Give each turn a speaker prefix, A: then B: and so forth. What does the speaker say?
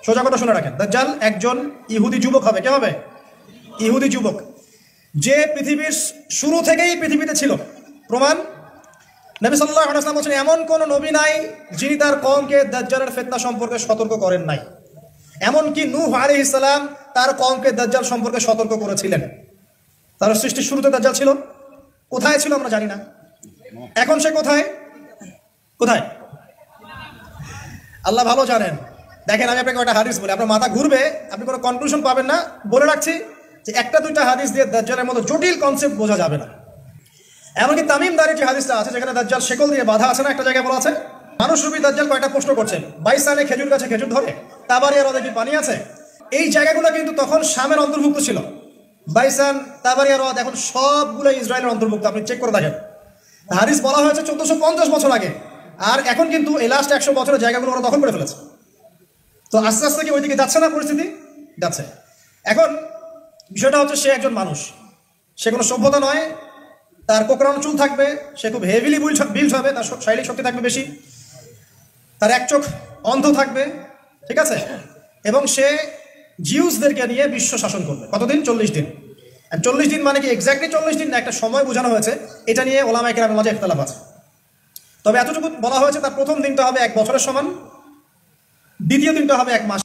A: সোজা কথা শুনে রাখেন, দাজ্জাল একজন ইহুদি যুবক হবে। কে হবে? ইহুদি যুবক, যে পৃথিবীর শুরু থেকেই পৃথিবীতে ছিল। প্রমাণ, নবী সাল্লাল্লাহু আলাইহি ওয়াসাল্লাম বলেছেন এমন কোন নবী নাই যিনি তার কওমকে দাজ্জালের ফিতনা সম্পর্কে সতর্ক করেন নাই। এমনকি নূহ আলাইহিস সালাম তার কওমকে দাজ্জাল সম্পর্কে সতর্ক করেছিলেন। তার সৃষ্টির শুরুতে দাজ্জাল ছিল। কোথায় ছিল আমরা জানি না। এখন সে কোথায়? কোথায় আল্লাহ ভালো জানেন। দেখেন, আমি আপনাকে একটা হাদিস বলি, আপনার মাথা ঘুরবে, আপনি কোনো কনক্লুশন পাবেন না। বলে রাখছি যে একটা দুইটা হাদিস দিয়ে দাজ্জালের মতো জটিল কনসেপ্ট বোঝা যাবে না। এমনকি তামিমদারি যে হাদিসটা আছে, যেখানে দাজ্জাল শেকল দিয়ে বাধা আছে না, একটা জায়গায় বলা আছে মানুষরূপী দাজ্জাল কয়েকটা প্রশ্ন করছেন, 22 সালে খেজুর গাছে খেজুর ধরে, তাবারিয়া হ্রদে কি পানি আছে? এই জায়গাগুলো কিন্তু তখন শামের অন্তর্ভুক্ত ছিল। বাইসান, তাবারিয়া হ্রদ এখন সবগুলো ইসরায়েলের অন্তর্ভুক্ত। আপনি চেক করে দেখেন, হাদিস বলা হয়েছে 1450 বছর আগে, আর এখন কিন্তু এই লাস্ট 100 বছরের জায়গাগুলো ওরা দখল করে ফেলেছে। তো আস্তে আস্তে কি ওইদিকে যাচ্ছে না? পরিস্থিতি যাচ্ছে। এখন বিষয়টা হচ্ছে, সে একজন মানুষ, সে কোনো সভ্যতা নয়। তার কোকড়ানো চুল থাকবে, সে খুব হেভিলি বিল্ড হবে, তার শারীরিক শক্তি থাকবে বেশি, তার এক চোখ অন্ধ থাকবে, ঠিক আছে? এবং সে জিউসদেরকে নিয়ে বিশ্ব শাসন করবে। কতদিন? 40 দিন। 40 দিন মানে কি এক্স্যাক্টলি 40 দিন না, একটা সময় বোঝানো হয়েছে। এটা নিয়ে ওলামায়ে কেরামের মাঝে ইখতিলাফ আছে। তবে এতটুকু বলা হয়েছে, তার প্রথম দিনটা হবে 1 বছরের সমান, দ্বিতীয় দিনটা হবে 1 মাস।